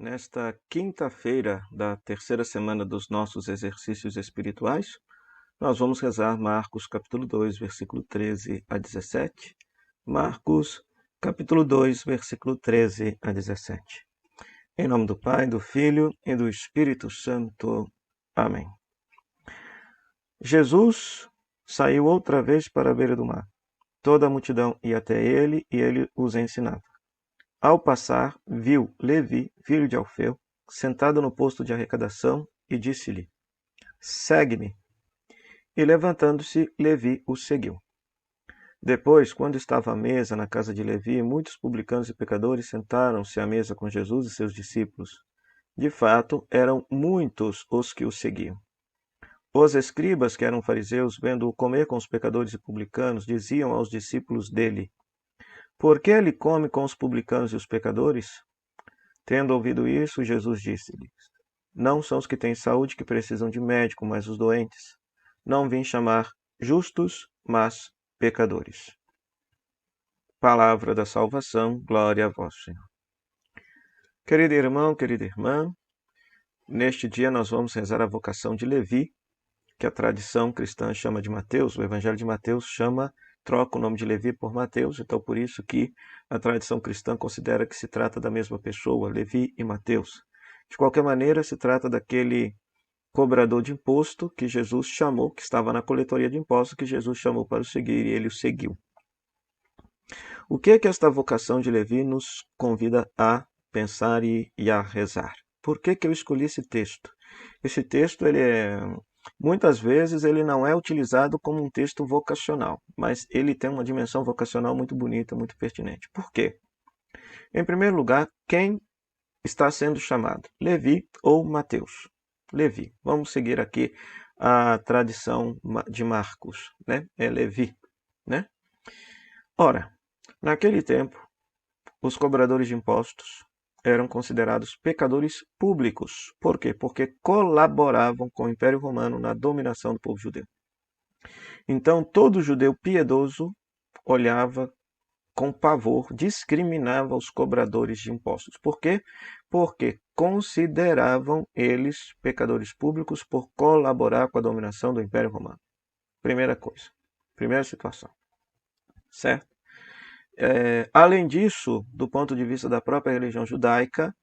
Nesta quinta-feira da terceira semana dos nossos exercícios espirituais, nós vamos rezar Marcos capítulo 2, versículo 13 a 17. Marcos capítulo 2, versículo 13 a 17. Em nome do Pai, do Filho e do Espírito Santo. Amém. Jesus saiu outra vez para a beira do mar. Toda a multidão ia até ele e ele os ensinava. Ao passar, viu Levi, filho de Alfeu, sentado no posto de arrecadação e disse-lhe: Segue-me. E levantando-se, Levi o seguiu. Depois, quando estava à mesa na casa de Levi, muitos publicanos e pecadores sentaram-se à mesa com Jesus e seus discípulos. De fato, eram muitos os que o seguiam. Os escribas, que eram fariseus, vendo-o comer com os pecadores e publicanos, diziam aos discípulos dele: Por que ele come com os publicanos e os pecadores? Tendo ouvido isso, Jesus disse-lhes: Não são os que têm saúde que precisam de médico, mas os doentes. Não vim chamar justos, mas pecadores. Palavra da salvação, glória a vós, Senhor. Querido irmão, querida irmã, neste dia nós vamos rezar a vocação de Levi, que a tradição cristã chama de Mateus. O Evangelho de Mateus troca o nome de Levi por Mateus, então por isso que a tradição cristã considera que se trata da mesma pessoa, Levi e Mateus. De qualquer maneira, se trata daquele cobrador de imposto que Jesus chamou, que estava na coletoria de impostos, que Jesus chamou para o seguir, e ele o seguiu. O que é que esta vocação de Levi nos convida a pensar e a rezar? Por que eu escolhi esse texto? Esse texto, muitas vezes, ele não é utilizado como um texto vocacional, mas ele tem uma dimensão vocacional muito bonita, muito pertinente. Por quê? Em primeiro lugar, quem está sendo chamado? Levi ou Mateus? Levi. Vamos seguir aqui a tradição de Marcos, né? É Levi, né? Ora, naquele tempo, os cobradores de impostos eram considerados pecadores públicos. Por quê? Porque colaboravam com o Império Romano na dominação do povo judeu. Então, todo judeu piedoso olhava com pavor, discriminava os cobradores de impostos. Por quê? Porque consideravam eles pecadores públicos por colaborar com a dominação do Império Romano. Primeira coisa, primeira situação, certo? Além disso, do ponto de vista da própria religião judaica,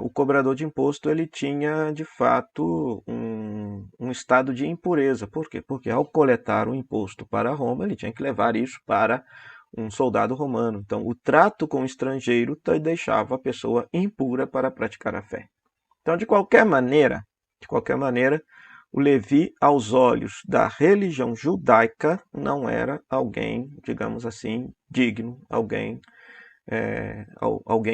o cobrador de imposto ele tinha, de fato, um estado de impureza. Por quê? Porque ao coletar o imposto para Roma, ele tinha que levar isso para um soldado romano. Então, o trato com o estrangeiro deixava a pessoa impura para praticar a fé. Então, de qualquer maneira, o Levi, aos olhos da religião judaica, não era alguém, digamos assim, digno, alguém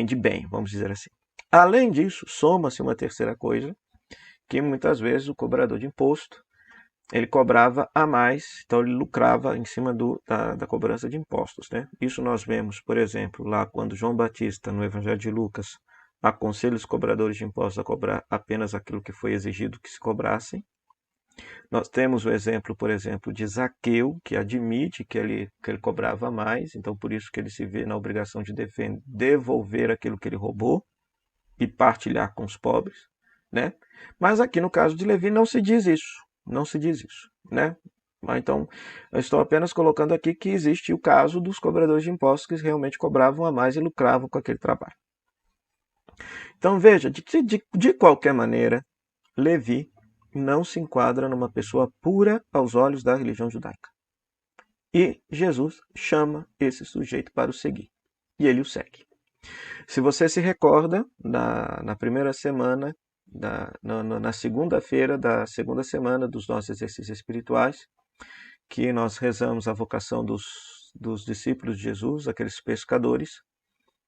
de bem, vamos dizer assim. Além disso, soma-se uma terceira coisa, que muitas vezes o cobrador de imposto, ele cobrava a mais, então ele lucrava em cima da cobrança de impostos, né? Isso nós vemos, por exemplo, lá quando João Batista, no Evangelho de Lucas, aconselha os cobradores de impostos a cobrar apenas aquilo que foi exigido que se cobrassem. Nós temos o exemplo, por exemplo, de Zaqueu, que admite que ele cobrava mais, então por isso que ele se vê na obrigação de devolver aquilo que ele roubou e partilhar com os pobres, né? Mas aqui no caso de Levi não se diz isso, né? Então, eu estou apenas colocando aqui que existe o caso dos cobradores de impostos que realmente cobravam a mais e lucravam com aquele trabalho. Então veja, de qualquer maneira, Levi não se enquadra numa pessoa pura aos olhos da religião judaica. E Jesus chama esse sujeito para o seguir. E ele o segue. Se você se recorda, na primeira semana, na segunda-feira da segunda semana dos nossos exercícios espirituais, que nós rezamos a vocação dos discípulos de Jesus, aqueles pescadores.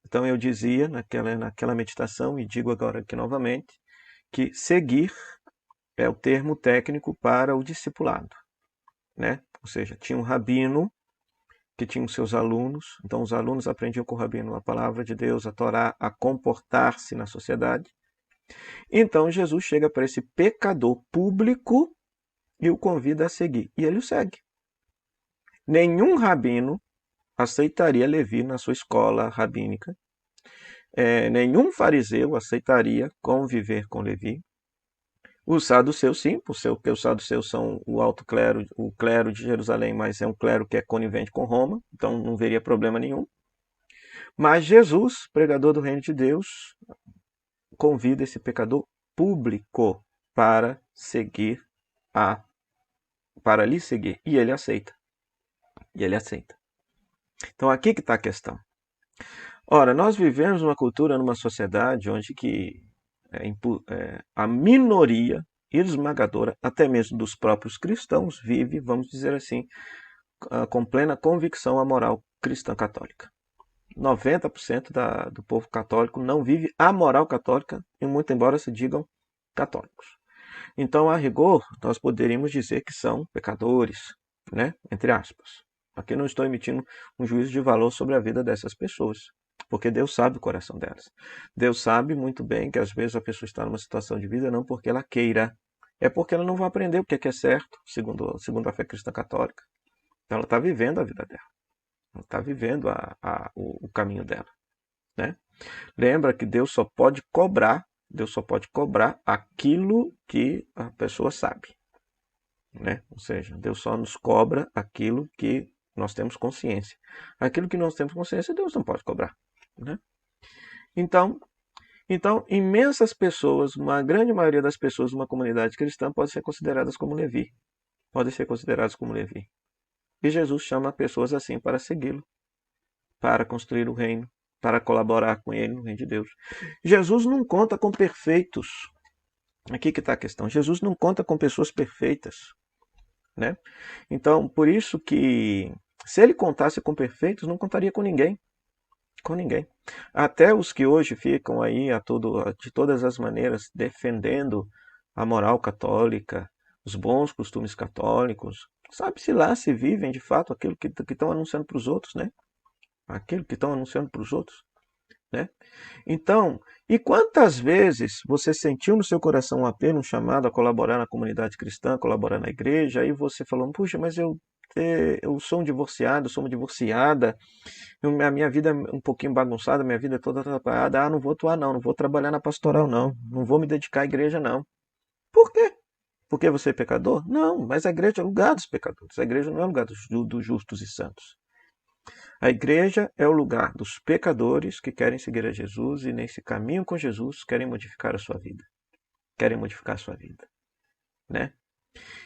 Então eu dizia naquela meditação, e digo agora aqui novamente, que seguir é o termo técnico para o discipulado, né? Ou seja, tinha um rabino que tinha os seus alunos, então os alunos aprendiam com o rabino a palavra de Deus, a Torá, a comportar-se na sociedade. Então Jesus chega para esse pecador público e o convida a seguir, e ele o segue. Nenhum rabino aceitaria Levi na sua escola rabínica, nenhum fariseu aceitaria conviver com Levi. Os saduceus, sim, porque os saduceus são o alto clero, o clero de Jerusalém, mas é um clero que é conivente com Roma, então não veria problema nenhum. Mas Jesus, pregador do reino de Deus, convida esse pecador público para seguir para lhe seguir. E ele aceita. E ele aceita. Então aqui que está a questão. Ora, nós vivemos numa cultura, numa sociedade onde que a minoria esmagadora, até mesmo dos próprios cristãos, vive, vamos dizer assim, com plena convicção à moral cristã católica. 90% do povo católico não vive a moral católica, e muito embora se digam católicos. Então, a rigor, nós poderíamos dizer que são pecadores, né? Entre aspas. Aqui não estou emitindo um juízo de valor sobre a vida dessas pessoas, porque Deus sabe o coração delas. Deus sabe muito bem que às vezes a pessoa está numa situação de vida não porque ela queira, é porque ela não vai aprender o que é certo, segundo a fé cristã católica. Então ela está vivendo a vida dela. Ela está vivendo o caminho dela. Né? Lembra que Deus só pode cobrar aquilo que a pessoa sabe. Né? Ou seja, Deus só nos cobra aquilo que nós temos consciência. Aquilo que nós temos consciência, Deus não pode cobrar. Né? Então, imensas pessoas, uma grande maioria das pessoas de uma comunidade cristã podem ser consideradas como Levi. Podem ser consideradas como Levi. E Jesus chama pessoas assim para segui-lo, para construir o reino, para colaborar com ele no reino de Deus. Jesus não conta com perfeitos. Aqui que está a questão. Jesus não conta com pessoas perfeitas. Né? Então, por isso que se ele contasse com perfeitos, não contaria com ninguém. Com ninguém. Até os que hoje ficam aí de todas as maneiras defendendo a moral católica, os bons costumes católicos, sabe-se lá se vivem de fato aquilo que estão anunciando para os outros, né? Aquilo que estão anunciando para os outros, né? Então, e quantas vezes você sentiu no seu coração um apelo, um chamado a colaborar na comunidade cristã, colaborar na igreja, aí você falou, puxa, mas eu sou um divorciado, sou uma divorciada, a minha vida é um pouquinho bagunçada, minha vida é toda atrapalhada, não vou atuar não vou trabalhar na pastoral não vou me dedicar à igreja não. Por quê? Porque você é pecador? Não, mas a igreja é o lugar dos pecadores, a igreja não é o lugar dos justos e santos. A igreja é o lugar dos pecadores que querem seguir a Jesus e nesse caminho com Jesus querem modificar a sua vida. Querem modificar a sua vida. Né?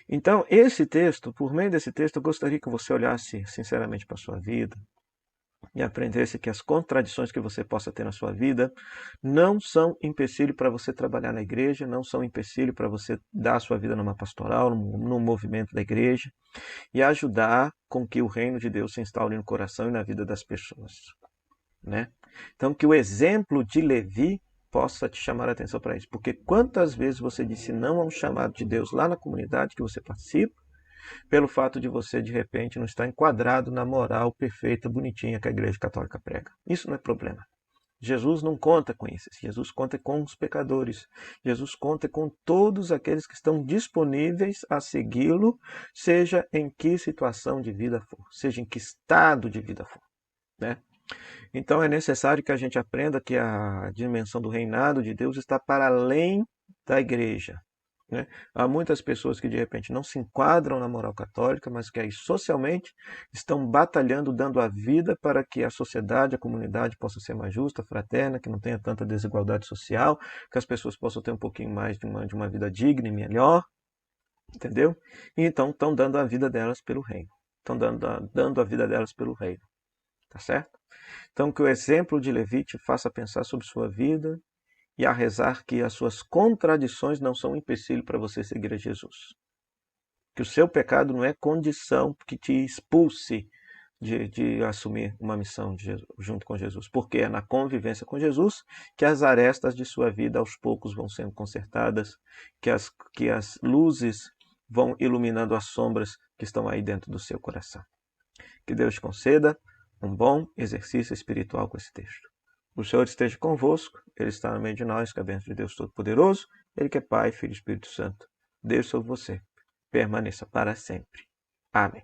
Então, esse texto, por meio desse texto, eu gostaria que você olhasse sinceramente para a sua vida e aprendesse que as contradições que você possa ter na sua vida não são empecilho para você trabalhar na igreja, não são empecilho para você dar a sua vida numa pastoral, num movimento da igreja e ajudar com que o reino de Deus se instaure no coração e na vida das pessoas. Né? Então, que o exemplo de Levi possa te chamar a atenção para isso. Porque quantas vezes você disse não a um chamado de Deus lá na comunidade que você participa, pelo fato de você, de repente, não estar enquadrado na moral perfeita, bonitinha que a Igreja Católica prega. Isso não é problema. Jesus não conta com isso. Jesus conta com os pecadores. Jesus conta com todos aqueles que estão disponíveis a segui-lo, seja em que situação de vida for, seja em que estado de vida for. Né? Então é necessário que a gente aprenda que a dimensão do reinado de Deus está para além da igreja. Né? Há muitas pessoas que de repente não se enquadram na moral católica, mas que aí socialmente estão batalhando, dando a vida para que a sociedade, a comunidade possa ser mais justa, fraterna, que não tenha tanta desigualdade social, que as pessoas possam ter um pouquinho mais de uma vida digna e melhor. Entendeu? E então estão dando a vida delas pelo reino. Estão dando a vida delas pelo reino. Tá certo? Então que o exemplo de Levi te faça pensar sobre sua vida e a rezar que as suas contradições não são um empecilho para você seguir a Jesus. Que o seu pecado não é condição que te expulse de assumir uma missão junto com Jesus. Porque é na convivência com Jesus que as arestas de sua vida aos poucos vão sendo consertadas, que as luzes vão iluminando as sombras que estão aí dentro do seu coração. Que Deus te conceda um bom exercício espiritual com esse texto. O Senhor esteja convosco, Ele está no meio de nós, que a bênção de Deus Todo-Poderoso, Ele que é Pai, Filho e Espírito Santo, Deus sobre você, permaneça para sempre. Amém.